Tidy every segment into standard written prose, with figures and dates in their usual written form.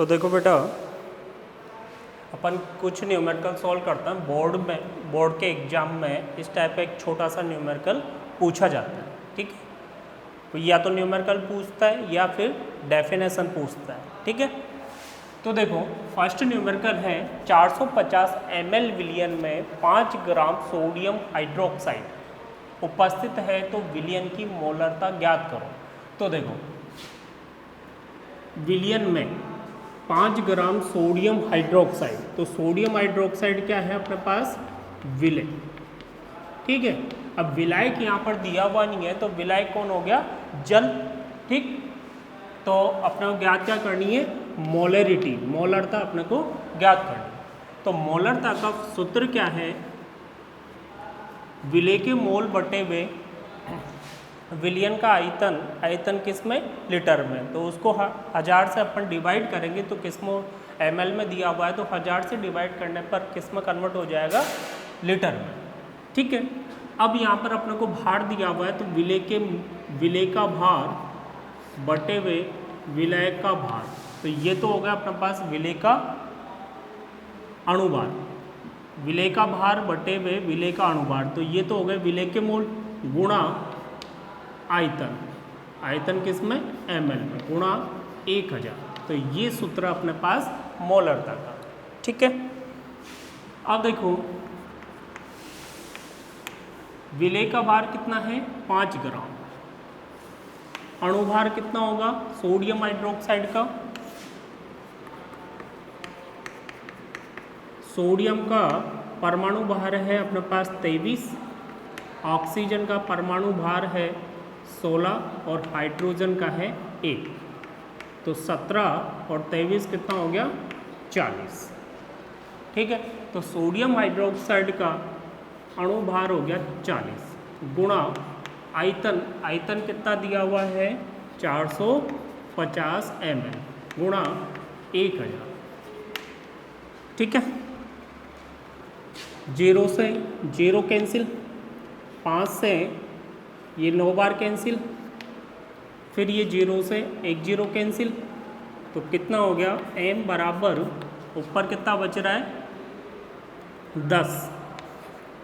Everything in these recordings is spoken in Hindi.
तो देखो बेटा, अपन कुछ न्यूमेरिकल सॉल्व करते हैं बोर्ड के एग्जाम में इस टाइप का एक छोटा सा न्यूमेरिकल पूछा जाता है। ठीक है, तो या तो न्यूमेरिकल पूछता है या फिर डेफिनेशन पूछता है। ठीक है, तो देखो फर्स्ट न्यूमेरिकल है 450 ml विलियन में 5 ग्राम सोडियम हाइड्रोक्साइड उपस्थित है तो विलियन की मोलरता ज्ञात करो। तो देखो विलियन में 5 ग्राम सोडियम हाइड्रोक्साइड, तो सोडियम हाइड्रोक्साइड क्या है अपने पास, विलय। ठीक है, अब विलायक यहाँ पर दिया हुआ नहीं है, तो विलायक कौन हो गया, जल। ठीक, तो अपने को ज्ञात क्या करनी है, मोलरिटी, मोलरता अपने को ज्ञात करनी है। तो मोलरता का सूत्र क्या है, विलय के मोल बटे हुए विलियन का आयतन, आयतन किस में, लीटर में, तो उसको 1000 से अपन डिवाइड करेंगे तो किस में, ml में दिया हुआ है, तो 1000 से डिवाइड करने पर किस में कन्वर्ट हो जाएगा, लीटर में। ठीक है, अब यहाँ पर अपने को भार दिया हुआ है, तो विलय का भार बटे हुए विलायक का भार, तो ये तो हो गया अपने पास विलय का अणुभार, विलय का भार बटे हुए विलय का अणुभार, तो ये तो हो गए विलय के मोल गुणा आयतन, आयतन किस में, ml में, गुणा 1000, तो ये सूत्र अपने पास मोलरता का। ठीक है, अब देखो विलय का भार कितना है, 5 ग्राम, अणुभार कितना होगा सोडियम हाइड्रोक्साइड का, सोडियम का परमाणु भार है अपने पास 23, ऑक्सीजन का परमाणु भार है 16 और हाइड्रोजन का है 1, तो 17 और 23 कितना हो गया, 40। ठीक है, तो सोडियम हाइड्रोक्साइड का अणु भार हो गया 40 गुणा आयतन, आयतन कितना दिया हुआ है 450 ml गुणा 1000। ठीक है, 0 से 0 कैंसिल, 5 से ये 9 बार कैंसिल, फिर ये 0 से 1 0 कैंसिल, तो कितना हो गया, m बराबर ऊपर कितना बच रहा है 10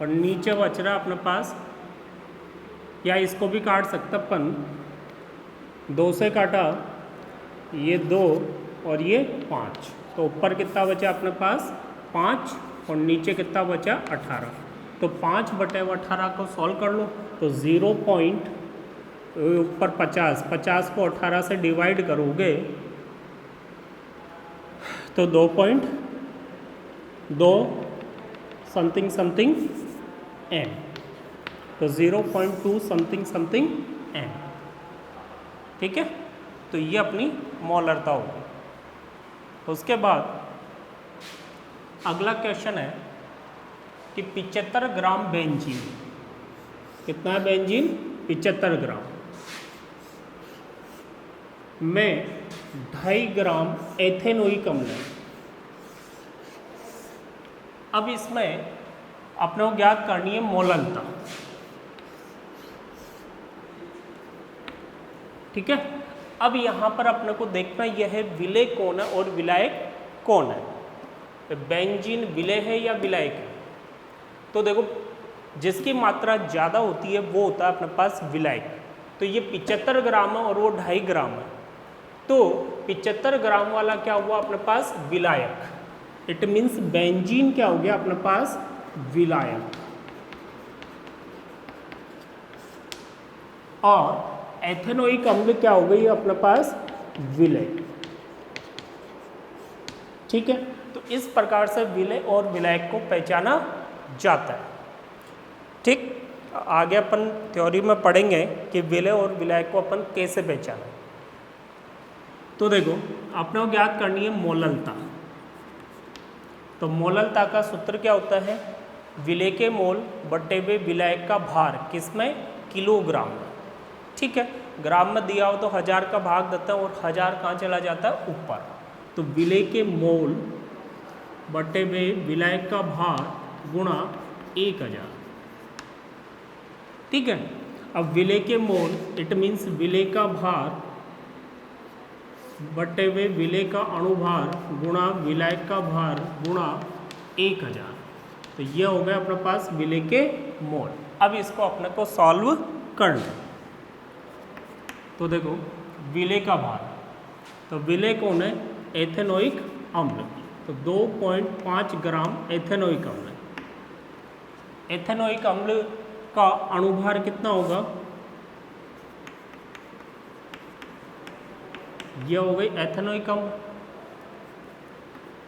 और नीचे बच रहा है अपने पास, या इसको भी काट सकता अपन, 2 से काटा ये 2 और ये 5, तो ऊपर कितना बचा अपने पास 5 और नीचे कितना बचा 18, तो 5 बटे 18 को सॉल्व कर लो, तो 0 पॉइंट ऊपर 50 को 18 से डिवाइड करोगे तो 2.2 समथिंग समथिंग m, तो 0.2 समथिंग समथिंग m। ठीक है, तो ये अपनी मोलरता होगी। उसके बाद अगला क्वेश्चन है कि 75 ग्राम बेंजीन, कितना है बेंजीन, 75 ग्राम में 2.5 ग्राम एथेनोइक अम्ल है। अब इसमें अपने को ज्ञात करनी है मोलरता। ठीक है, अब यहाँ पर अपने को देखना यह है विलय कौन है और विलायक कौन है, तो बेंजीन विलय है या विलायक है। तो देखो जिसकी मात्रा ज़्यादा होती है वो होता है अपने पास विलायक, तो ये 75 ग्राम है और वो 2.5 ग्राम है, तो 75 ग्राम वाला क्या हुआ अपने पास विलायक, इट मीन्स बेंजीन क्या हो गया अपने पास विलायक, और एथेनोइक अम्ल क्या हो गई अपने पास विलय। ठीक है, तो इस प्रकार से विलय और विलायक को पहचाना जाता है। ठीक, आगे अपन थ्योरी में पढ़ेंगे कि विलय और विलायक को अपन कैसे पहचाना। तो देखो अपने को ज्ञात करनी है मोलरता, तो मोलरता का सूत्र क्या होता है, विलय के मोल बटे हुए विलायक का भार, किसमें, किलोग्राम में। ठीक है, ग्राम में दिया हो तो 1000 का भाग देता है और 1000 कहाँ चला जाता है ऊपर, तो विलय के मोल बटे हुए विलायक का भार गुणा 1000। ठीक है, अब विलय के मोल इट मीन्स विलय का भार बटे हुए विलेय का अणुभार गुणा विलायक का भार गुणा 1000। तो ये हो गया अपने पास विलेय के मोल। अब इसको अपने को सॉल्व करना है। तो देखो विलेय का भार, तो विलेय कौन है? एथेनोइक अम्ल। तो 2.5 ग्राम एथेनोइक अम्ल। एथेनोइक अम्ल का अणुभार कितना होगा? ये हो गई एथेनोइक अम्ल।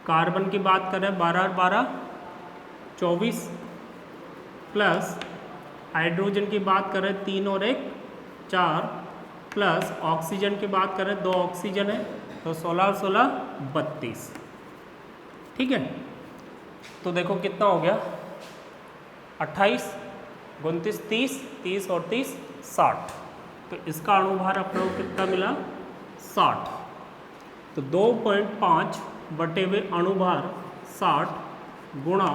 कार्बन की बात करें 12 और 12 24, प्लस हाइड्रोजन की बात करें 3 और 1 4, प्लस ऑक्सीजन की बात करें 2 ऑक्सीजन है तो 16 और 16 32। ठीक है, तो देखो कितना हो गया 28 29 30 30 और 30 60। तो इसका अणुभार अपने को कितना मिला 60। तो 2.5 बटे हुए अणुभार 60 गुणा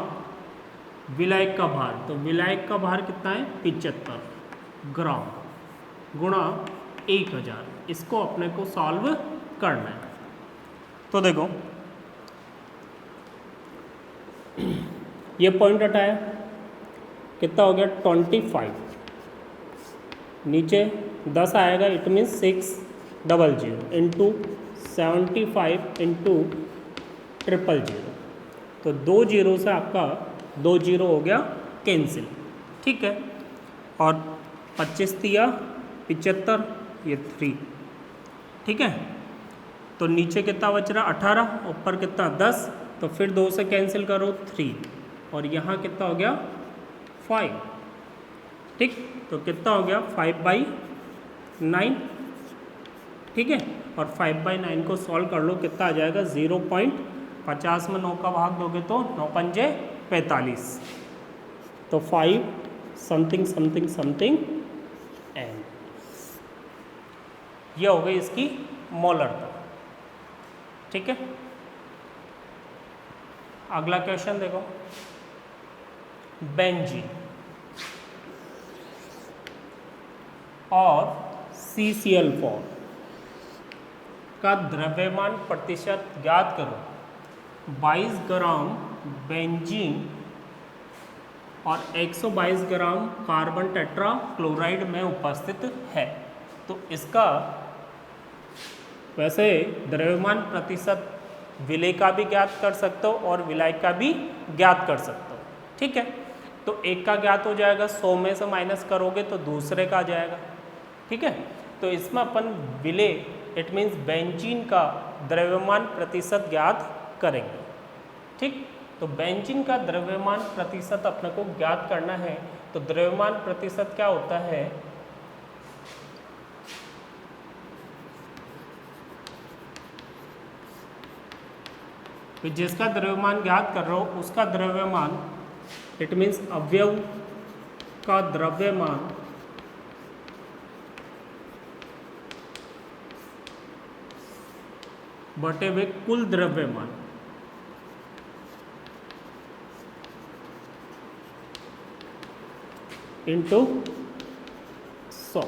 विलायक का भार, तो विलायक का भार कितना है 75 ग्राम गुणा 1000। इसको अपने को सॉल्व करना है। तो देखो ये पॉइंट हटाया, कितना हो गया 25, नीचे 10 आएगा, इट मीन्स 600 इंटू 75 इंटू 000। तो 2 जीरो से आपका 2 जीरो हो गया कैंसिल। ठीक है, और 25 दिया 75, ये 3। ठीक है, तो नीचे कितना बच रहा 18, ऊपर कितना 10, तो फिर 2 से कैंसिल करो 3, और यहाँ कितना हो गया 5। ठीक, तो कितना हो गया 5/9। ठीक है, और 5/9 को सॉल्व कर लो, कितना आ जाएगा 0.50 में 9 का भाग दोगे तो 9 पंजे 45। तो 5 समथिंग समथिंग समथिंग एन। ये हो गई इसकी मोलरता। ठीक है, अगला क्वेश्चन देखो, बेंजीन और CCl4 का द्रव्यमान प्रतिशत ज्ञात करो। 22 ग्राम बेंजीन और 122 ग्राम कार्बन टेट्रा क्लोराइड में उपस्थित है। तो इसका वैसे द्रव्यमान प्रतिशत विलेय का भी ज्ञात कर सकते हो और विलायक का भी ज्ञात कर सकते हो। ठीक है, तो एक का ज्ञात हो जाएगा, 100 में से माइनस करोगे तो दूसरे का आ जाएगा। ठीक है, तो इसमें अपन विलेय इट मीन्स बेंजीन का द्रव्यमान प्रतिशत ज्ञात करेंगे। ठीक, तो बेंजीन का द्रव्यमान प्रतिशत अपने को ज्ञात करना है। तो द्रव्यमान प्रतिशत क्या होता है, तो जिसका द्रव्यमान ज्ञात कर रहा हो उसका द्रव्यमान इट मीन्स अवयव का द्रव्यमान बटे हुए कुल द्रव्यमान इंटू 100।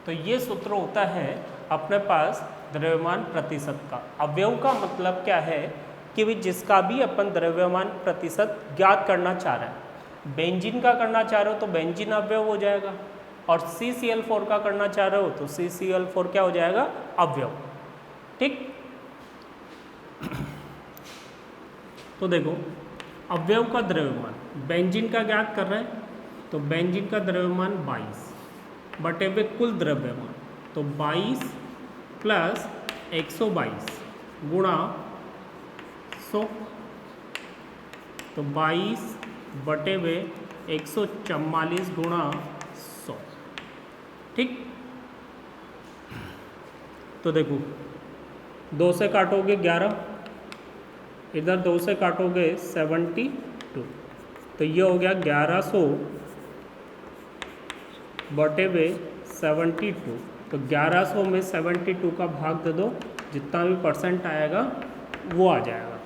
तो ये सूत्र होता है अपने पास द्रव्यमान प्रतिशत का। अवयव का मतलब क्या है कि भी जिसका भी अपन द्रव्यमान प्रतिशत ज्ञात करना चाह रहे हैं। बेंजीन का करना चाह रहे हो तो बेंजीन अवयव हो जाएगा, और CCl4 का करना चाह रहे हो तो CCl4 क्या हो जाएगा अवयव। ठीक, तो देखो अवयव का द्रव्यमान बेंजीन का ज्ञात कर रहे हैं, तो बेंजीन का द्रव्यमान 22 बटे हुए कुल द्रव्यमान, तो 22 प्लस 122 गुणा 100, तो 22 बटे हुए 144 गुणा 100। ठीक, तो देखो 2 से काटोगे 11, इधर 2 से काटोगे 72, तो ये हो गया 1100 बटे हुए 72। तो 1100 में 72 का भाग दे दो, जितना भी परसेंट आएगा वो आ जाएगा।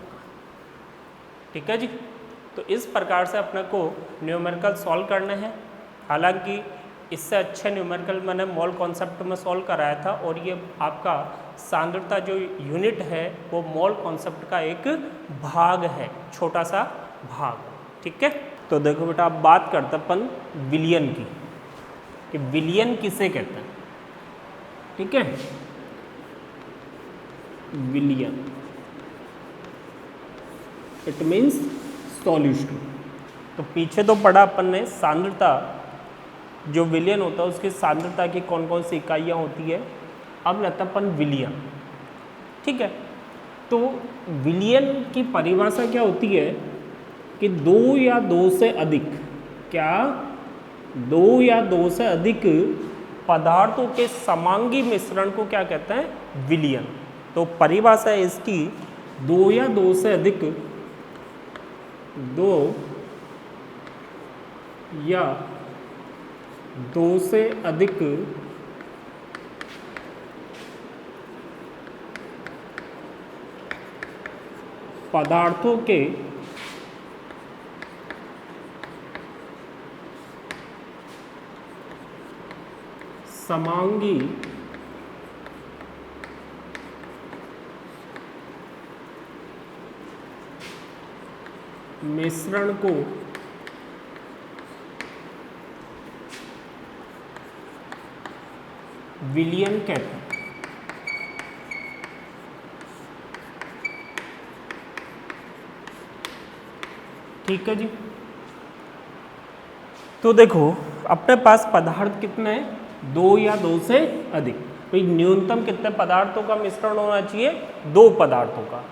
ठीक है जी, तो इस प्रकार से अपने को न्यूमेरिकल सॉल्व करने हैं। हालांकि इससे अच्छे न्यूमेरिकल मैंने मोल कॉन्सेप्ट में सॉल्व कराया था, और ये आपका सांद्रता जो यूनिट है वो मोल कॉन्सेप्ट का एक भाग है, छोटा सा भाग। ठीक है, तो देखो बेटा अब बात करते अपन विलियन की, कि विलियन किसे कहते हैं। ठीक है, विलियन इट मीन्स सॉल्यूशन। तो पीछे तो पढ़ा अपन ने सांद्रता, जो विलियन होता है उसकी सांद्रता की कौन कौन सी इकाइयाँ होती है। अब लेते अपन विलियन। ठीक है, तो विलियन की परिभाषा क्या होती है कि दो या दो से अधिक, क्या दो या दो से अधिक पदार्थों के समांगी मिश्रण को क्या कहते हैं, विलियन। तो परिभाषा है इसकी, दो या दो से अधिक, दो या दो से अधिक पदार्थों के समांगी मिश्रण को विलियन कहते हैं। ठीक है जी, तो देखो अपने पास पदार्थ कितने हैं, दो या दो से अधिक। भाई न्यूनतम कितने पदार्थों का मिश्रण होना चाहिए, दो पदार्थों का।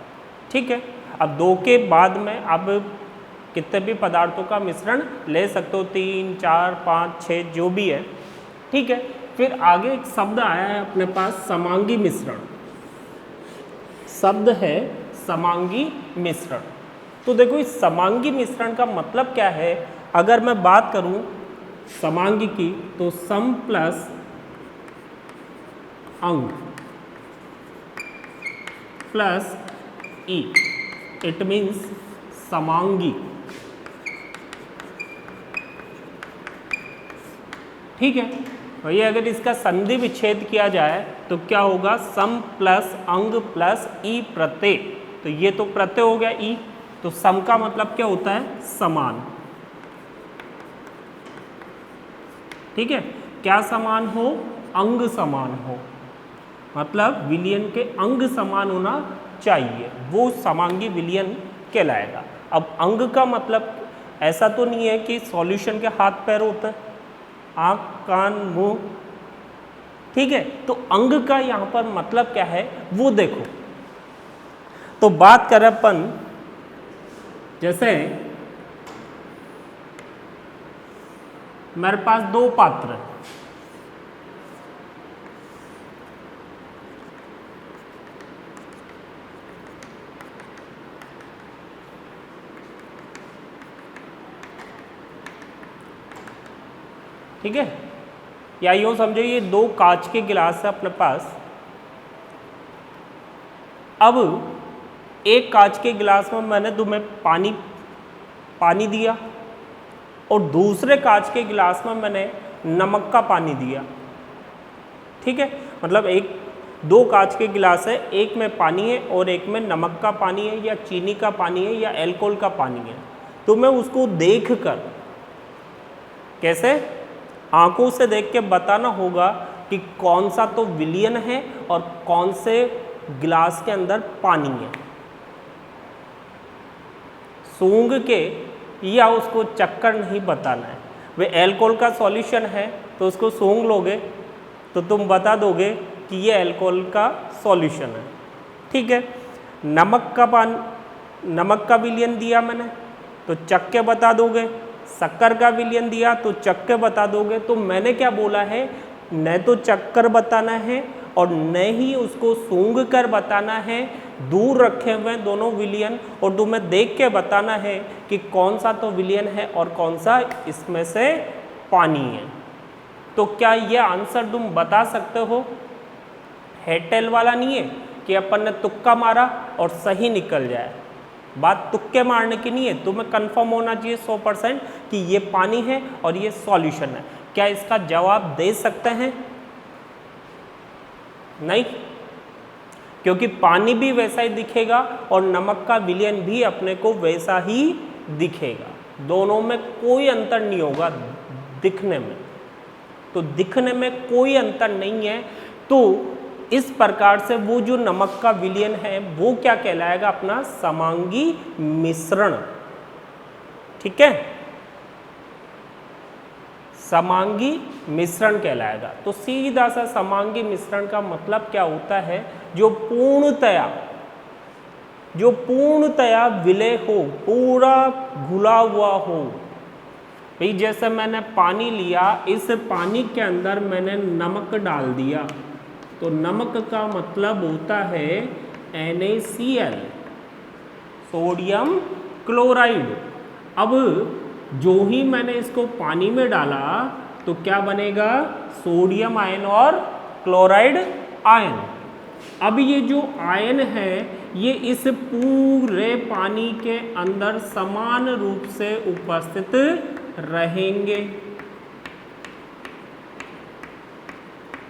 ठीक है, अब दो के बाद में अब कितने भी पदार्थों का मिश्रण ले सकते हो, 3, 4, 5, 6 जो भी है। ठीक है, फिर आगे एक शब्द आया है अपने पास, समांगी मिश्रण। शब्द है समांगी मिश्रण। तो देखो इस समांगी मिश्रण का मतलब क्या है, अगर मैं बात करूं समांगी की, तो सम प्लस अंग प्लस ई, इट मीन्स समांगी। ठीक है, भैया अगर इसका संधि विच्छेद किया जाए तो क्या होगा, सम प्लस अंग प्लस ई प्रत्यय। तो ये तो प्रत्यय हो गया ई, तो सम का मतलब क्या होता है, समान। ठीक है, क्या समान हो, अंग समान हो, मतलब विलियन के अंग समान होना चाहिए, वो समांगी विलियन कहलाएगा। अब अंग का मतलब ऐसा तो नहीं है कि सॉल्यूशन के हाथ पैर होता है, आँख कान मुंह। ठीक है, तो अंग का यहाँ पर मतलब क्या है वो देखो। तो बात करें अपन, जैसे मेरे पास दो पात्र हैं, ठीक है, या यूँ समझो ये दो कांच के गिलास है अपने पास। अब एक कांच के गिलास में मैंने तुम्हें पानी दिया, और दूसरे कांच के गिलास में मैंने नमक का पानी दिया। ठीक है, मतलब दो कांच के गिलास है, एक में पानी है और एक में नमक का पानी है, या चीनी का पानी है, या अल्कोहल का पानी है। तो मैं उसको देखकर, कैसे, आंखों से देख के बताना होगा कि कौन सा तो विलियन है और कौन से गिलास के अंदर पानी है। सूंघ के या उसको चक्कर नहीं बताना है। वे अल्कोहल का सॉल्यूशन है तो उसको सूंघ लोगे तो तुम बता दोगे कि ये अल्कोहल का सॉल्यूशन है। ठीक है, नमक का विलियन दिया मैंने तो चख के बता दोगे, शक्कर का विलियन दिया तो चख के बता दोगे। तो मैंने क्या बोला है, न तो चख कर बताना है और न ही उसको सूंघ कर बताना है, दूर रखे हुए दोनों विलियन, और तुम्हें देख के बताना है कि कौन सा तो विलियन है और कौन सा इसमें से पानी है। तो क्या ये आंसर तुम बता सकते हो? हेड टेल वाला नहीं है कि अपन ने तुक्का मारा और सही निकल जाए। बात तुक्के मारने की नहीं है, तुम्हें कंफर्म होना चाहिए 100% कि ये पानी है और ये सॉल्यूशन है। क्या इसका जवाब दे सकते हैं? नहीं, क्योंकि पानी भी वैसा ही दिखेगा और नमक का विलयन भी अपने को वैसा ही दिखेगा, दोनों में कोई अंतर नहीं होगा दिखने में। तो दिखने में कोई अंतर नहीं है, तो इस प्रकार से वो जो नमक का विलयन है वो क्या कहलाएगा? अपना समांगी मिश्रण। ठीक है, समांगी मिश्रण कहलाएगा। तो सीधा सा समांगी मिश्रण का मतलब क्या होता है? जो पूर्णतया विलय हो, पूरा घुला हुआ हो। भाई जैसे मैंने पानी लिया, इस पानी के अंदर मैंने नमक डाल दिया, तो नमक का मतलब होता है NaCl, सोडियम क्लोराइड। अब जो ही मैंने इसको पानी में डाला तो क्या बनेगा? सोडियम आयन और क्लोराइड आयन। अब ये जो आयन है ये इस पूरे पानी के अंदर समान रूप से उपस्थित रहेंगे।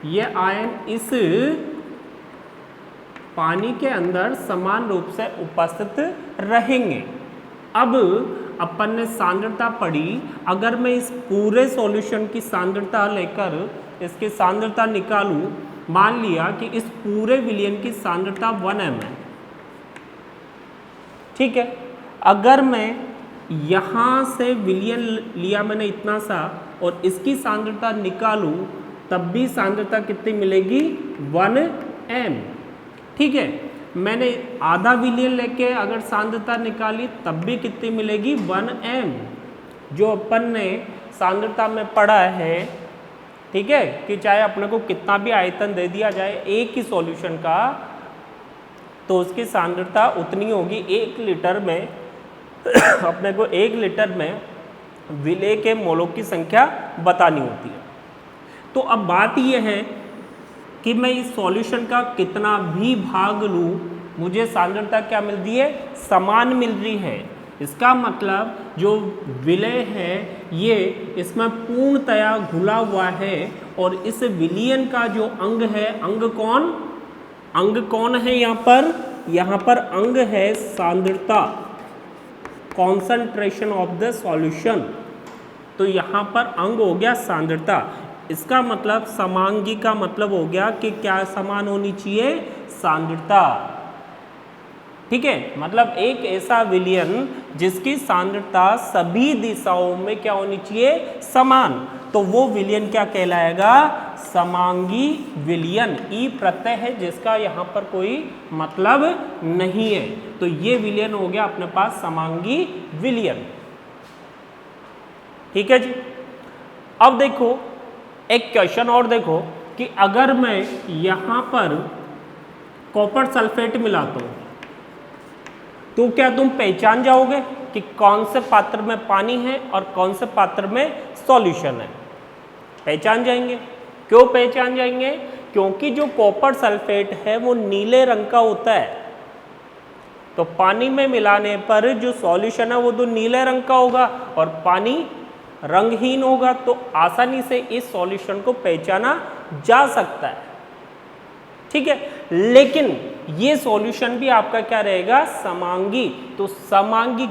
ये आयन इस पानी के अंदर समान रूप से उपस्थित रहेंगे। अब अपन ने सांद्रता पढ़ी, अगर मैं इस पूरे सॉल्यूशन की सांद्रता लेकर इसकी सांद्रता निकालूं, मान लिया कि इस पूरे विलयन की सांद्रता 1m है। ठीक है, अगर मैं यहाँ से विलयन लिया मैंने इतना सा और इसकी सांद्रता निकालूं, तब भी सांद्रता कितनी मिलेगी? 1m। ठीक है, मैंने आधा विलयन लेके अगर सांद्रता निकाली तब भी कितनी मिलेगी? 1m। जो अपन ने सांद्रता में पढ़ा है, ठीक है, कि चाहे अपने को कितना भी आयतन दे दिया जाए एक ही सॉल्यूशन का, तो उसकी सांद्रता उतनी होगी। 1 लीटर में अपने को 1 लीटर में विलय के मोलों की संख्या बतानी होती है। तो अब बात यह है कि मैं इस सॉल्यूशन का कितना भी भाग लूँ, मुझे सांद्रता क्या मिल रही है? समान मिल रही है। इसका मतलब जो विलय है ये इसमें पूर्णतया घुला हुआ है, और इस विलयन का जो अंग है, अंग कौन है यहाँ पर अंग है सांद्रता, कॉन्सेंट्रेशन ऑफ द सॉल्यूशन। तो यहाँ पर अंग हो गया सांद्रता। इसका मतलब समांगी का मतलब हो गया कि क्या समान होनी चाहिए? सांद्रता। ठीक है, मतलब एक ऐसा विलयन जिसकी सांद्रता सभी दिशाओं में क्या होनी चाहिए? समान। तो वो विलयन क्या कहलाएगा? समांगी विलयन। ई प्रत्यय है जिसका यहाँ पर कोई मतलब नहीं है, तो ये विलयन हो गया अपने पास समांगी विलयन। ठीक है जी। अब देखो एक क्वेश्चन और देखो कि अगर मैं यहाँ पर कॉपर सल्फेट मिलाता हूँ तो क्या तुम पहचान जाओगे कि कौन से पात्र में पानी है और कौन से पात्र में सॉल्यूशन है? पहचान जाएंगे। क्यों पहचान जाएंगे? क्योंकि जो कॉपर सल्फेट है वो नीले रंग का होता है, तो पानी में मिलाने पर जो सॉल्यूशन है वो तो नीले रंग का होगा और पानी रंगहीन होगा, तो आसानी से इस सॉल्यूशन को पहचाना जा सकता है। ठीक है, लेकिन ये सॉल्यूशन भी आपका क्या रहेगा? समांगी। तो समांगी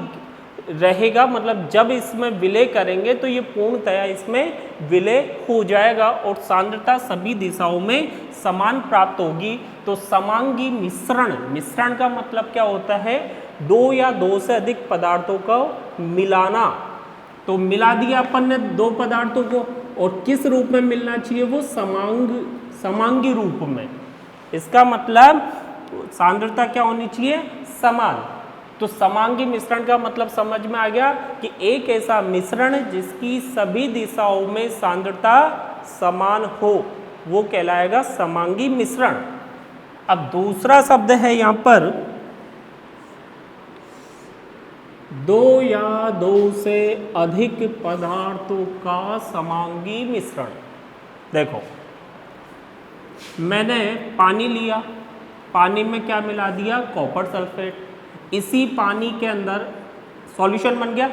रहेगा, मतलब जब इसमें विलय करेंगे तो ये पूर्णतया इसमें विलय हो जाएगा और सांद्रता सभी दिशाओं में समान प्राप्त होगी। तो समांगी मिश्रण का मतलब क्या होता है? 2 या 2 से अधिक पदार्थों को मिलाना। तो मिला दिया अपन ने 2 पदार्थों को, और किस रूप में मिलना चाहिए? वो समांगी रूप में। इसका मतलब सांद्रता क्या होनी चाहिए? समान। तो समांगी मिश्रण का मतलब समझ में आ गया कि एक ऐसा मिश्रण जिसकी सभी दिशाओं में सांद्रता समान हो, वो कहलाएगा समांगी मिश्रण। अब दूसरा शब्द है यहाँ पर 2 या 2 से अधिक पदार्थों का समांगी मिश्रण। देखो मैंने पानी लिया, पानी में क्या मिला दिया? Copper sulphate. इसी पानी के अंदर सॉल्यूशन बन गया,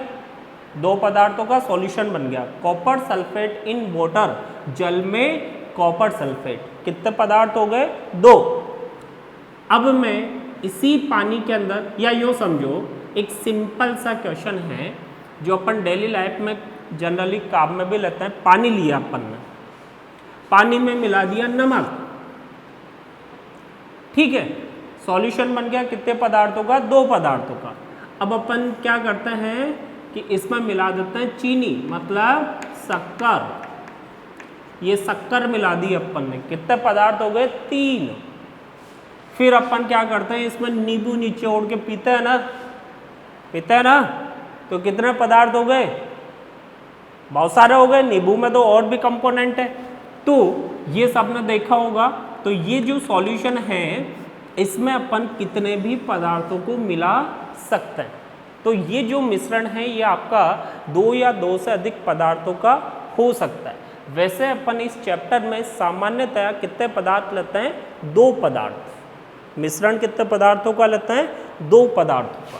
दो पदार्थों का सॉल्यूशन बन गया। कॉपर सल्फेट इन वाटर, जल में कॉपर सल्फेट, कितने पदार्थ हो गए? 2। अब मैं इसी पानी के अंदर, या यूँ समझो एक सिंपल सा क्वेश्चन है जो अपन डेली लाइफ में जनरली काम में भी लेते हैं। पानी लिया अपन ने, पानी में मिला दिया नमक, ठीक है, सॉल्यूशन बन गया कितने पदार्थों का? 2 पदार्थों का। अब अपन क्या करते हैं कि इसमें मिला देते हैं चीनी, मतलब शक्कर। ये शक्कर मिला दी अपन ने, कितने पदार्थ हो गए? 3। फिर अपन क्या करते हैं, इसमें नींबू निचोड़ के पीते हैं ना, पीते हैं ना, तो कितने पदार्थ हो गए? बहुत सारे हो गए। नींबू में तो और भी कंपोनेंट है। तो ये सबने देखा होगा। तो ये जो सॉल्यूशन है इसमें अपन कितने भी पदार्थों को मिला सकते हैं। तो ये जो मिश्रण है ये आपका 2 या 2 से अधिक पदार्थों का हो सकता है। वैसे अपन इस चैप्टर में सामान्यतया कितने पदार्थ लेते हैं? 2 पदार्थ। मिश्रण कितने पदार्थों का लेते हैं? 2 पदार्थों का,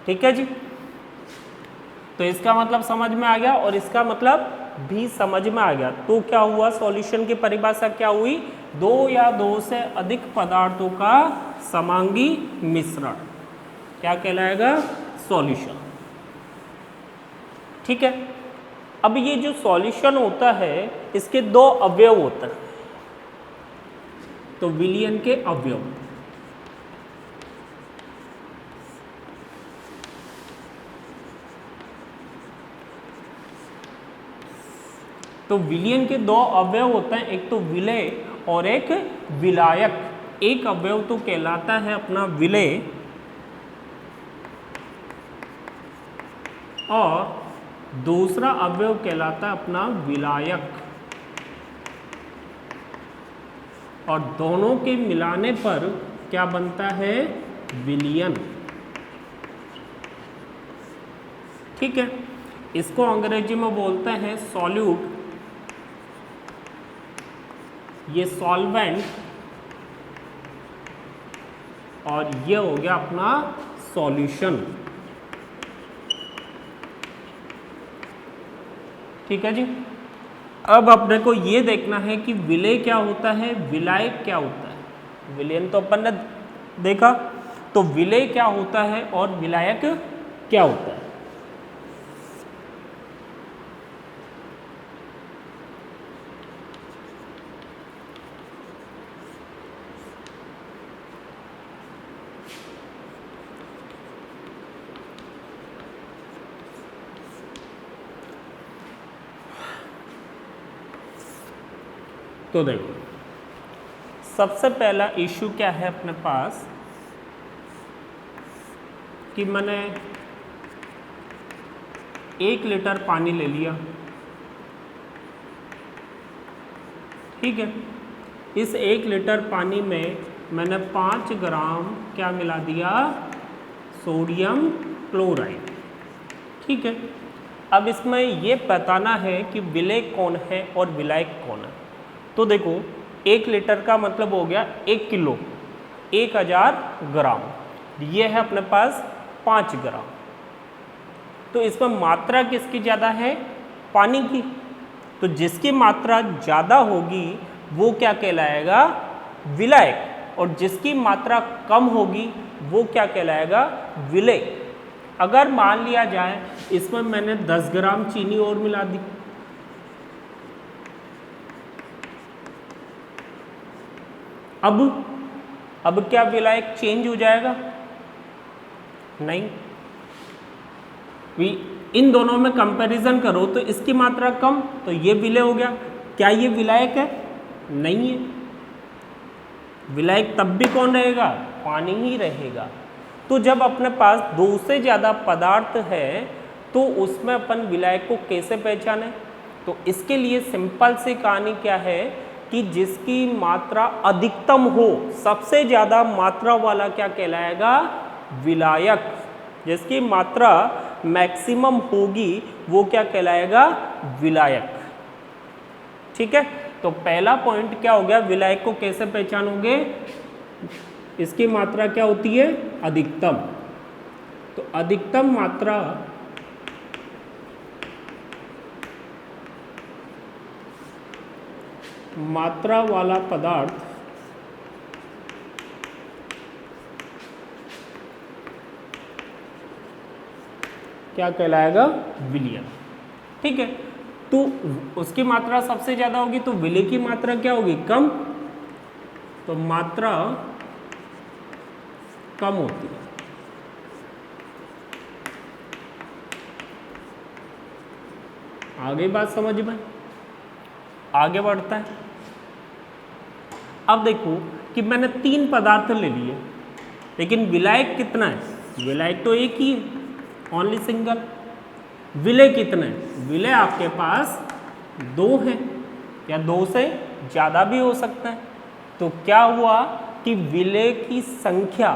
ठीक है जी। तो इसका मतलब समझ में आ गया और इसका मतलब भी समझ में आ गया। तो क्या हुआ, सॉल्यूशन की परिभाषा क्या हुई? 2 या 2 से अधिक पदार्थों का समांगी मिश्रण क्या कहलाएगा? सॉल्यूशन, ठीक है। अब ये जो सॉल्यूशन होता है इसके 2 अवयव होते हैं, तो विलयन के अवयव। तो विलयन के 2 अवयव होते हैं, एक तो विलेय और एक विलायक। एक अवयव तो कहलाता है अपना विलेय और दूसरा अवयव कहलाता है अपना विलायक, और दोनों के मिलाने पर क्या बनता है? विलयन, ठीक है। इसको अंग्रेजी में बोलते हैं सॉल्यूट, ये सॉल्वेंट, और ये हो गया अपना सॉल्यूशन, ठीक है जी। अब अपने को ये देखना है कि विलेय क्या होता है, विलायक क्या होता है। विलयन तो अपन ने देखा, तो विलेय क्या होता है और विलायक क्या होता है। तो देखो, सबसे पहला इशू क्या है अपने पास कि मैंने 1 लीटर पानी ले लिया, ठीक है। इस 1 लीटर पानी में मैंने 5 ग्राम क्या मिला दिया? सोडियम क्लोराइड, ठीक है। अब इसमें ये बताना है कि विलेय कौन है और विलायक कौन है। तो देखो 1 लीटर का मतलब हो गया 1 किलो, 1000 ग्राम। ये है अपने पास 5 ग्राम। तो इसमें मात्रा किसकी ज़्यादा है? पानी की। तो जिसकी मात्रा ज़्यादा होगी वो क्या कहलाएगा? विलायक, और जिसकी मात्रा कम होगी वो क्या कहलाएगा? विलेय। अगर मान लिया जाए इसमें मैंने 10 ग्राम चीनी और मिला दी, अब क्या विलायक चेंज हो जाएगा? नहीं। इन दोनों में कंपैरिजन करो तो इसकी मात्रा कम, तो ये विलेय हो गया। क्या ये विलायक है? नहीं है। विलायक तब भी कौन रहेगा? पानी ही रहेगा। तो जब अपने पास 2 से ज़्यादा पदार्थ है तो उसमें अपन विलायक को कैसे पहचानें? तो इसके लिए सिंपल सी कहानी क्या है कि जिसकी मात्रा अधिकतम हो, सबसे ज़्यादा मात्रा वाला क्या कहलाएगा? विलायक। जिसकी मात्रा मैक्सिमम होगी वो क्या कहलाएगा? विलायक, ठीक है। तो पहला पॉइंट क्या हो गया? विलायक को कैसे पहचानोगे? इसकी मात्रा क्या होती है? अधिकतम। तो अधिकतम मात्रा मात्रा वाला पदार्थ क्या कहलाएगा? विलयन। ठीक है, तो उसकी मात्रा सबसे ज्यादा होगी तो विलय की मात्रा क्या होगी? कम। तो मात्रा कम होती है। आगे बात समझ में? आगे बढ़ता है। अब देखो कि मैंने 3 पदार्थ ले लिए, लेकिन विलायक कितना है? विलायक तो एक ही है, ओनली सिंगल। विलय कितने? विलय आपके पास 2 हैं या 2 से ज़्यादा भी हो सकता है। तो क्या हुआ कि विलय की संख्या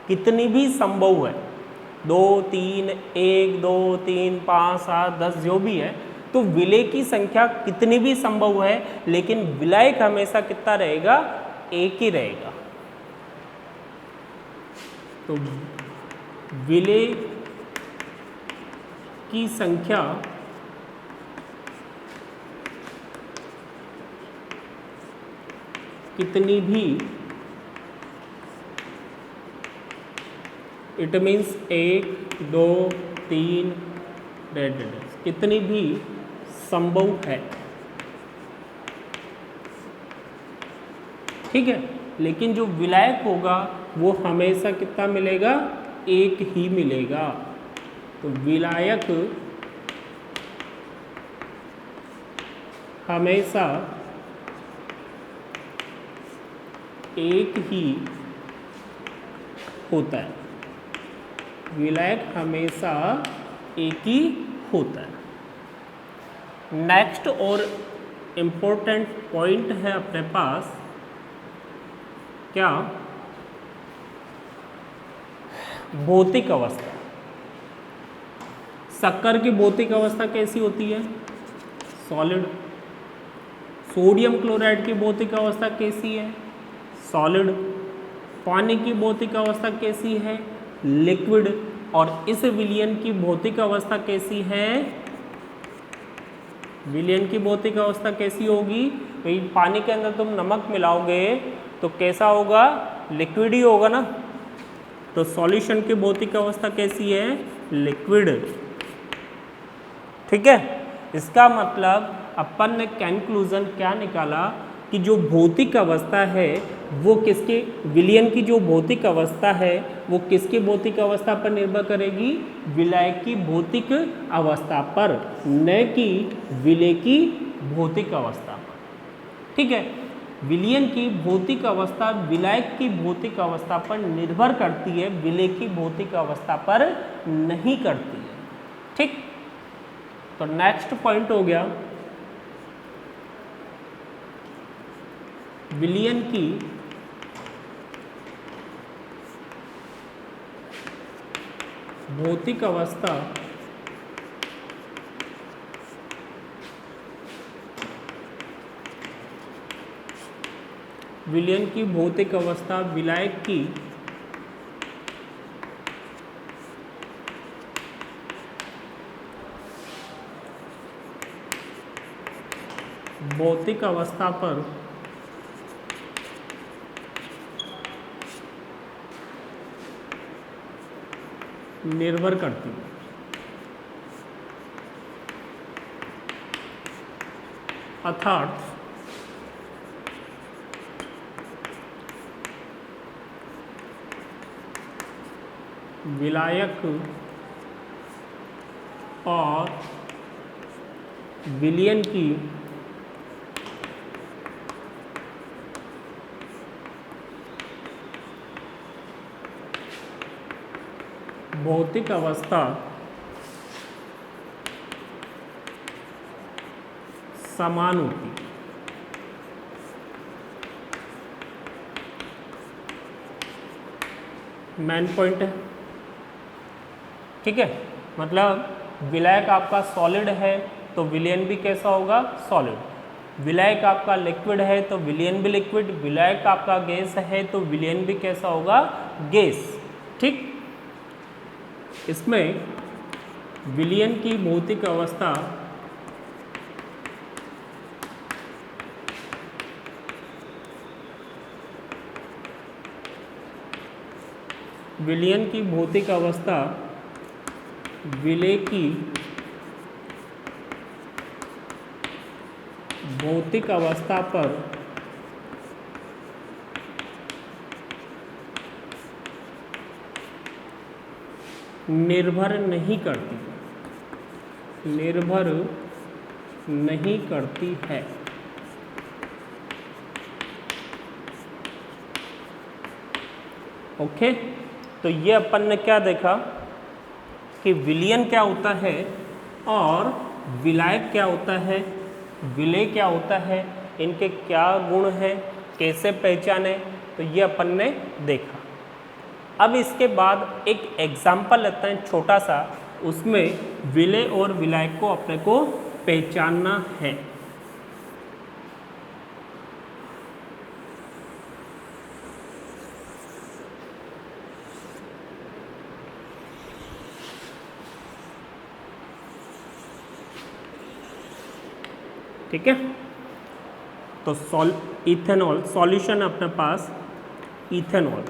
कितनी भी संभव है, 2, 3, 1, 2, 3, 5, 7, 10 जो भी है, तो विलय की संख्या कितनी भी संभव है, लेकिन विलायक हमेशा कितना रहेगा? एक ही रहेगा। तो विलय की संख्या कितनी भी, इट मीन्स 1, 2, 3 कितनी भी संभव है। ठीक है, लेकिन जो विलायक होगा वो हमेशा कितना मिलेगा? एक ही मिलेगा। तो विलायक हमेशा एक ही होता है। विलायक हमेशा एक ही होता है। नेक्स्ट और इम्पोर्टेंट पॉइंट है अपने पास क्या? भौतिक अवस्था। शक्कर की भौतिक अवस्था कैसी होती है? सॉलिड। सोडियम क्लोराइड की भौतिक अवस्था कैसी है? सॉलिड। पानी की भौतिक अवस्था कैसी है? लिक्विड। और इस विलयन की भौतिक अवस्था कैसी है? विलयन की भौतिक अवस्था कैसी होगी? भाई पानी के अंदर तुम नमक मिलाओगे तो कैसा होगा? लिक्विड ही होगा ना। तो सॉल्यूशन की भौतिक अवस्था कैसी है? लिक्विड। ठीक है, इसका मतलब अपन ने कंक्लूजन क्या निकाला कि जो भौतिक अवस्था है वो किसके, विलयन की जो भौतिक अवस्था है वो किसकी भौतिक अवस्था पर निर्भर करेगी? विलायक की भौतिक अवस्था पर, न कि विलय की भौतिक अवस्था पर। ठीक है, विलयन की भौतिक अवस्था विलायक की भौतिक अवस्था पर निर्भर करती है, विलय की भौतिक अवस्था पर नहीं करती है। ठीक, तो नेक्स्ट पॉइंट हो गया विलयन की भौतिक अवस्था विलयन की भौतिक अवस्था विलायक की भौतिक अवस्था पर निर्भर करती है। अर्थात विलायक और विलयन की भौतिक अवस्था समान होती है। मेन पॉइंट है। ठीक है, मतलब विलायक आपका सॉलिड है तो विलयन भी कैसा होगा? सॉलिड। विलायक आपका लिक्विड है तो विलयन भी लिक्विड। विलायक आपका गैस है तो विलयन भी कैसा होगा? गैस। ठीक, इसमें विलयन की भौतिक अवस्था विलयन की भौतिक अवस्था, विलय की भौतिक अवस्था पर निर्भर नहीं करती, निर्भर नहीं करती है। ओके, तो ये अपन ने क्या देखा कि विलयन क्या होता है और विलायक क्या होता है, विलय क्या होता है, इनके क्या गुण हैं, कैसे पहचाने, तो ये अपन ने देखा। अब इसके बाद एक एग्जाम्पल लेते हैं छोटा सा, उसमें विलय और विलायक को अपने को पहचानना है। ठीक है, तो इथेनॉल सॉल्यूशन अपने पास इथेनॉल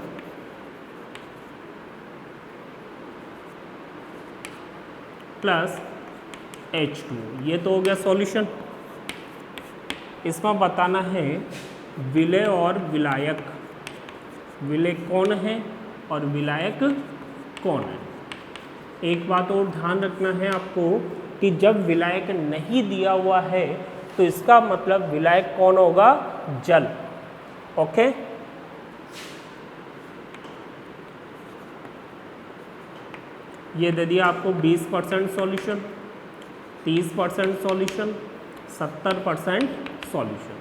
प्लस H2, ये तो हो गया सॉल्यूशन। इसमें बताना है विलय और विलायक, विलय कौन है और विलायक कौन है। एक बात और ध्यान रखना है आपको कि जब विलायक नहीं दिया हुआ है तो इसका मतलब विलायक कौन होगा, जल। ओके, ये दे दिया आपको 20% सॉल्यूशन, 30% सॉल्यूशन, 70% सॉल्यूशन।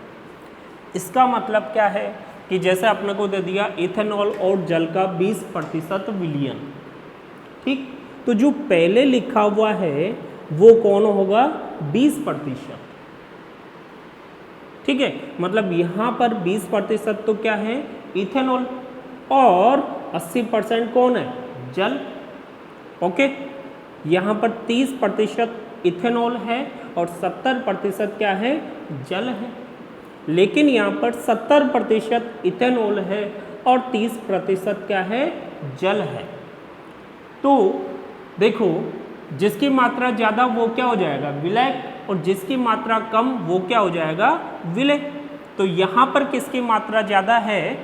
इसका मतलब क्या है कि जैसे अपने को दे दिया इथेनॉल और जल का 20% विलयन, ठीक, तो जो पहले लिखा हुआ है वो कौन होगा, 20%। ठीक है, मतलब यहाँ पर 20% तो क्या है, इथेनॉल, और 80% कौन है, जल। ओके, यहाँ पर 30% इथेनॉल है और 70% क्या है, जल है। लेकिन यहाँ पर 70% इथेनॉल है और 30% क्या है, जल है। तो देखो, जिसकी मात्रा ज़्यादा वो क्या हो जाएगा, विलयक, और जिसकी मात्रा कम वो क्या हो जाएगा, विलय। तो यहाँ पर किसकी मात्रा ज़्यादा है,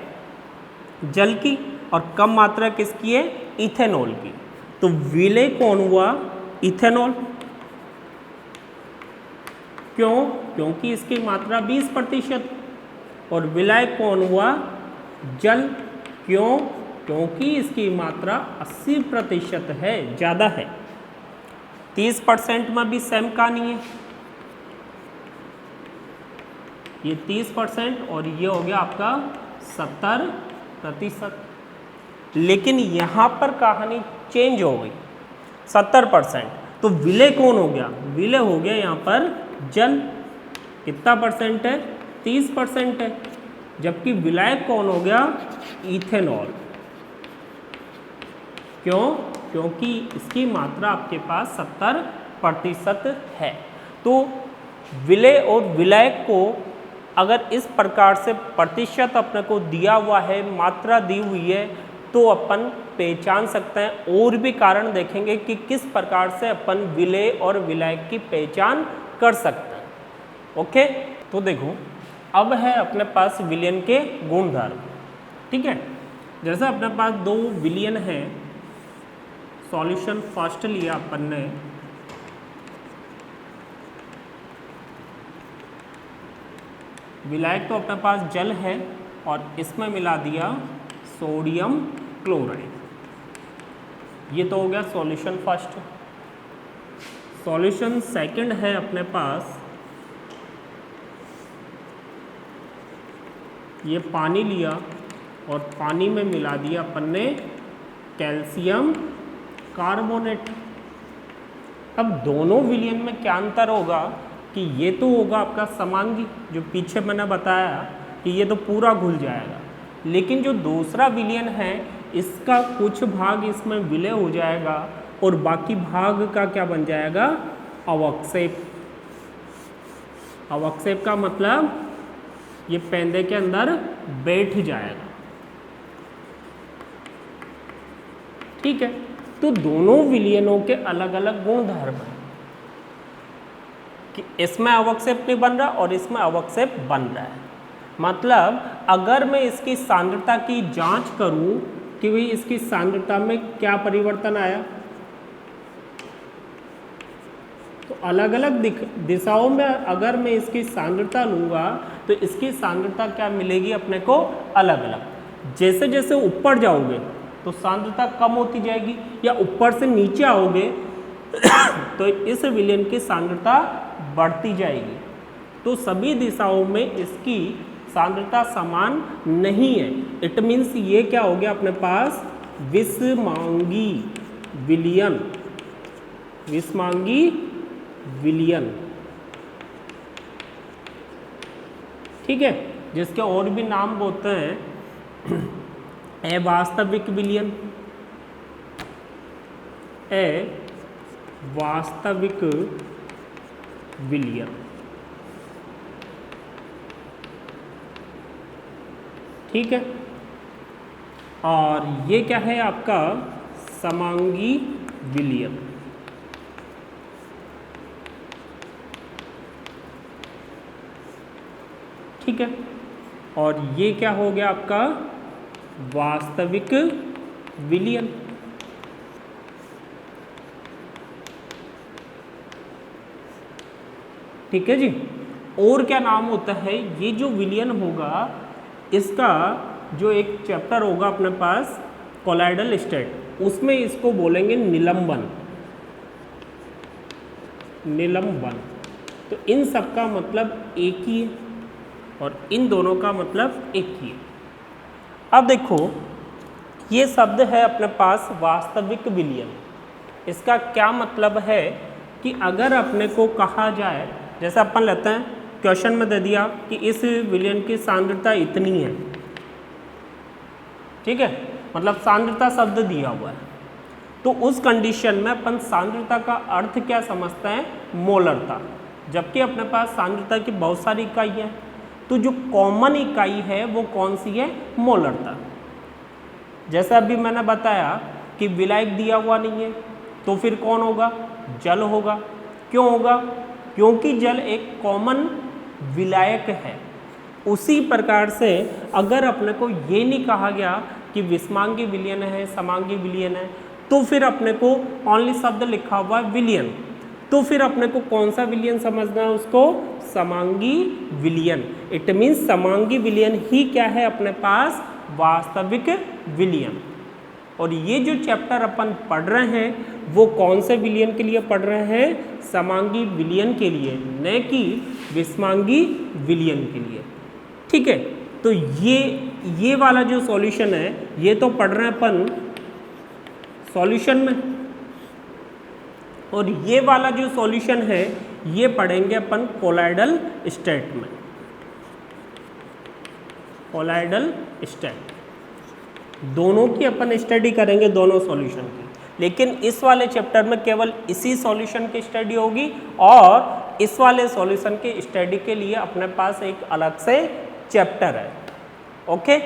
जल की, और कम मात्रा किसकी है, इथेनॉल की। तो विलय कौन हुआ, इथेनॉल। क्यों, क्योंकि इसकी मात्रा 20%। और विलय कौन हुआ, जल। क्यों, क्योंकि इसकी मात्रा 80% है, ज़्यादा है। 30% में भी सेम कहानी है, ये 30% और ये हो गया आपका 70%। लेकिन यहाँ पर कहानी चेंज हो गई, 70%। तो विलय कौन हो गया, विलय हो गया यहाँ पर जल। कितना परसेंट है, 30% है। जबकि विलायक कौन हो गया, इथेनॉल। क्यों, क्योंकि इसकी मात्रा आपके पास 70% है। तो विलय और विलायक को अगर इस प्रकार से प्रतिशत अपने को दिया हुआ है, मात्रा दी हुई है, तो अपन पहचान सकते हैं। और भी कारण देखेंगे कि किस प्रकार से अपन विलय और विलायक की पहचान कर सकते हैं। ओके, तो देखो, अब है अपने पास विलयन के गुणधर्म। ठीक है, जैसे अपने पास दो विलयन है, सॉल्यूशन फर्स्ट लिया अपन ने, विलायक तो अपने पास जल है और इसमें मिला दिया सोडियम क्लोराइड। ये तो हो गया सॉल्यूशन फर्स्ट। सॉल्यूशन सेकंड है अपने पास, ये पानी लिया और पानी में मिला दिया अपन ने कैल्शियम कार्बोनेट। अब दोनों विलयन में क्या अंतर होगा कि ये तो होगा आपका समांगी, जो पीछे मैंने बताया कि ये तो पूरा घुल जाएगा। लेकिन जो दूसरा विलयन है, इसका कुछ भाग इसमें विलय हो जाएगा और बाकी भाग का क्या बन जाएगा, अवक्षेप। अवक्षेप का मतलब ये पेंदे के अंदर बैठ जाएगा। ठीक है, तो दोनों विलयनों के अलग अलग गुणधर्म हैं कि इसमें अवक्षेप नहीं बन रहा और इसमें अवक्षेप बन रहा है। मतलब अगर मैं इसकी सांद्रता की जांच करूं कि भाई इसकी सांद्रता में क्या परिवर्तन आया, तो अलग अलग दिशाओं में अगर मैं इसकी सांद्रता लूँगा तो इसकी सांद्रता क्या मिलेगी अपने को, अलग अलग। जैसे जैसे ऊपर जाओगे तो सांद्रता कम होती जाएगी, या ऊपर से नीचे आओगे तो इस विलयन की सांद्रता बढ़ती जाएगी। तो सभी दिशाओं में इसकी सांद्रता समान नहीं है। इट मीन्स ये क्या हो गया अपने पास, विषमांगी विलयन, विषमांगी विलयन। ठीक है, जिसके और भी नाम होते हैं, अवास्तविक विलयन, अवास्तविक विलयन। ठीक है, और ये क्या है आपका, समांगी विलयन। ठीक है, और ये क्या हो गया आपका, वास्तविक विलयन। ठीक है जी। और क्या नाम होता है, ये जो विलयन होगा इसका जो एक चैप्टर होगा अपने पास कोलाइडल स्टेट, उसमें इसको बोलेंगे निलंबन, निलंबन। तो इन सब का मतलब एक ही है और इन दोनों का मतलब एक ही है। अब देखो ये शब्द है अपने पास वास्तविक विलयन। इसका क्या मतलब है कि अगर अपने को कहा जाए, जैसे अपन लेते हैं क्वेश्चन में दे दिया कि इस विलयन की सांद्रता इतनी है, ठीक है, मतलब सांद्रता शब्द दिया हुआ है, तो उस कंडीशन में अपन सांद्रता का अर्थ क्या समझते हैं, मोलरता। जबकि अपने पास सांद्रता की बहुत सारी इकाई है, तो जो कॉमन इकाई है वो कौन सी है, मोलरता। जैसा अभी मैंने बताया कि विलायक दिया हुआ नहीं है, तो फिर कौन होगा, जल होगा। क्यों होगा, क्योंकि जल एक कॉमन विलायक है। उसी प्रकार से अगर अपने को ये नहीं कहा गया कि विषमांगी विलयन है, समांगी विलयन है, तो फिर अपने को ओनली शब्द लिखा हुआ है विलयन, तो फिर अपने को कौन सा विलयन समझना है, उसको समांगी विलयन। इट मीन्स समांगी विलयन ही क्या है अपने पास, वास्तविक विलयन। और ये जो चैप्टर अपन पढ़ रहे हैं वो कौन से विलयन के लिए पढ़ रहे हैं, समांगी विलयन के लिए, न कि विषमांगी विलयन के लिए। ठीक है, तो ये वाला जो सॉल्यूशन है ये तो पढ़ रहे हैं अपन सॉल्यूशन में, और ये वाला जो सॉल्यूशन है ये पढ़ेंगे अपन कोलाइडल स्टेट में, कोलाइडल स्टेट। दोनों की अपन स्टडी करेंगे, दोनों सॉल्यूशन की, लेकिन इस वाले चैप्टर में केवल इसी सॉल्यूशन की स्टडी होगी, और इस वाले सॉल्यूशन की स्टडी के लिए अपने पास एक अलग से चैप्टर है। ओके,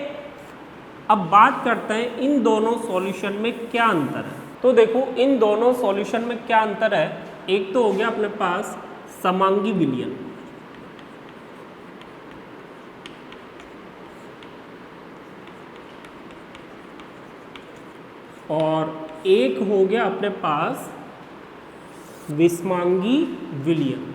अब बात करते हैं इन दोनों सॉल्यूशन में क्या अंतर है। तो देखो इन दोनों सॉल्यूशन में क्या अंतर है। एक तो हो गया अपने पास समांगी विलयन, और एक हो गया अपने पास विषमांगी विलयन।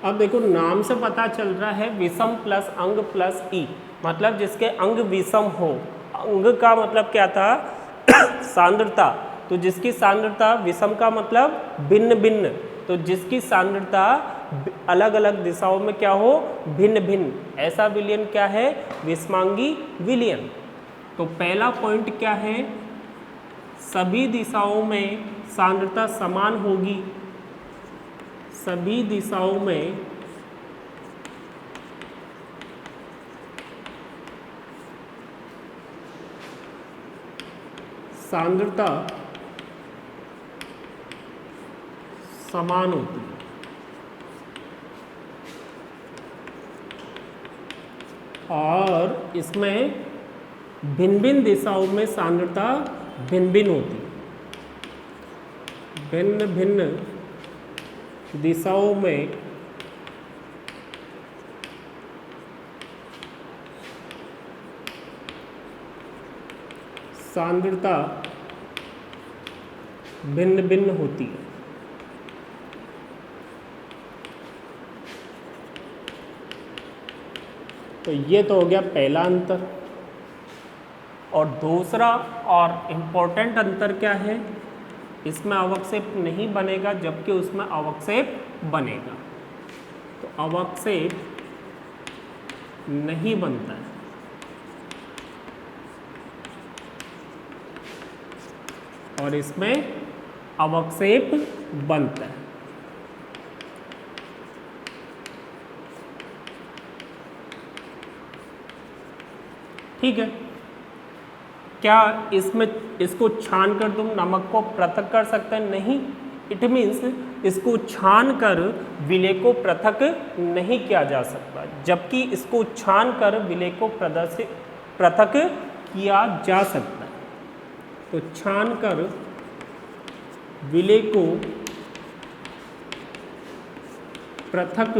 अब देखो नाम से पता चल रहा है विषम प्लस अंग प्लस ई, मतलब जिसके अंग विषम हो। अंग का मतलब क्या था सांद्रता, तो जिसकी सांद्रता विषम का मतलब भिन्न भिन्न, तो जिसकी सांद्रता अलग अलग दिशाओं में क्या हो, भिन्न भिन्न, ऐसा विलयन क्या है, विषमांगी विलयन। तो पहला पॉइंट क्या है, सभी दिशाओं में सांद्रता समान होगी, सभी दिशाओं में सांद्रता समान होती है। और इसमें भिन्न भिन्न दिशाओं में सांद्रता भिन्न भिन्न होती है। भिन्न भिन्न दिशाओं में सांद्रता भिन्न भिन्न होती है। तो ये तो हो गया पहला अंतर। और दूसरा और इम्पोर्टेंट अंतर क्या है, इसमें अवक्षेप नहीं बनेगा जबकि उसमें अवक्षेप बनेगा। तो अवक्षेप नहीं बनता है, और इसमें अवक्षेप बनता है। ठीक है, क्या इसमें इसको छान कर तुम नमक को पृथक कर सकते हैं? नहीं। इट मीन्स इसको छान कर विलेय को पृथक नहीं किया जा सकता, जबकि इसको छान कर विलेय को पृथक किया जा सकता है। तो छान कर विलेय को पृथक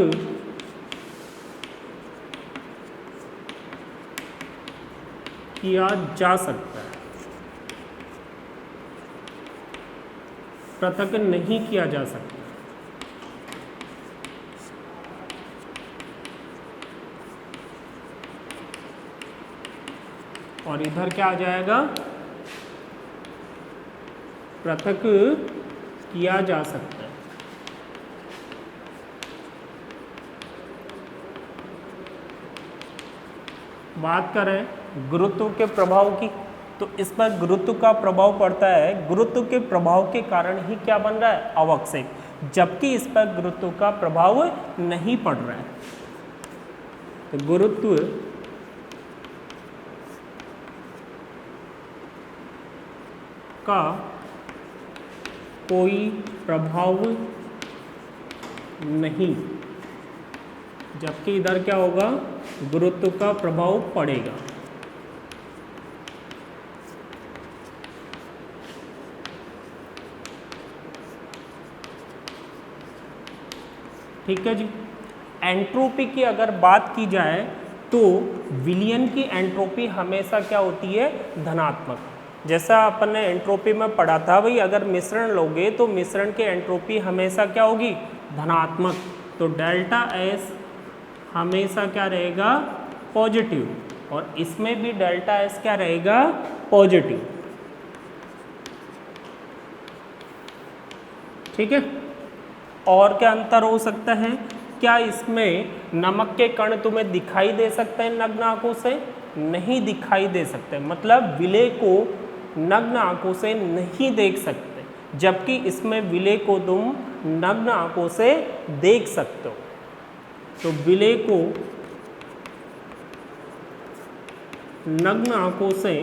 किया जा सकता है, पृथक नहीं किया जा सकता। और इधर क्या आ जाएगा? पृथक किया जा सकता है। बात करें गुरुत्व के प्रभाव की, तो इस पर गुरुत्व का प्रभाव पड़ता है। गुरुत्व के प्रभाव के कारण ही क्या बन रहा है? अवक्षेप, जबकि इस पर गुरुत्व का प्रभाव नहीं पड़ रहा है। तो गुरुत्व का कोई प्रभाव नहीं, जबकि इधर क्या होगा? गुरुत्व का प्रभाव पड़ेगा। ठीक है जी। एंट्रोपी की अगर बात की जाए तो विलयन की एंट्रोपी हमेशा क्या होती है? धनात्मक। जैसा अपन ने एंट्रोपी में पढ़ा था भाई, अगर मिश्रण लोगे तो मिश्रण की एंट्रोपी हमेशा क्या होगी? धनात्मक। तो डेल्टा एस हमेशा क्या रहेगा? पॉजिटिव। और इसमें भी डेल्टा एस क्या रहेगा? पॉजिटिव। ठीक है। और क्या अंतर हो सकता है? क्या इसमें नमक के कण तुम्हें दिखाई दे सकते हैं नग्न आंखों से? नहीं दिखाई दे सकते, मतलब विलेय को नग्न आंखों से नहीं देख सकते, जबकि इसमें विलेय को तुम नग्न आंखों से देख सकते हो। तो विलेय को नग्न आंखों से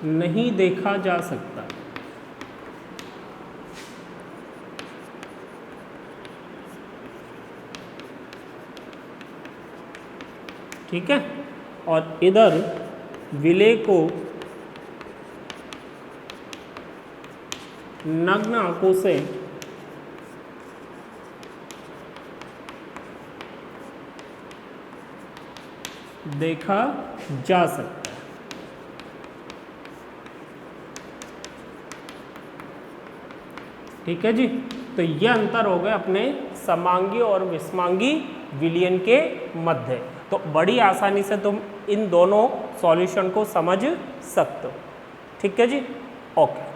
नहीं देखा जा सकता। ठीक है। और इधर विलेय को नग्न आंखों से देखा जा सकता है। ठीक है जी। तो ये अंतर हो गए अपने समांगी और विषमांगी विलयन के मध्य। तो बड़ी आसानी से तुम इन दोनों सॉल्यूशन को समझ सकते हो। ठीक है जी, ओके।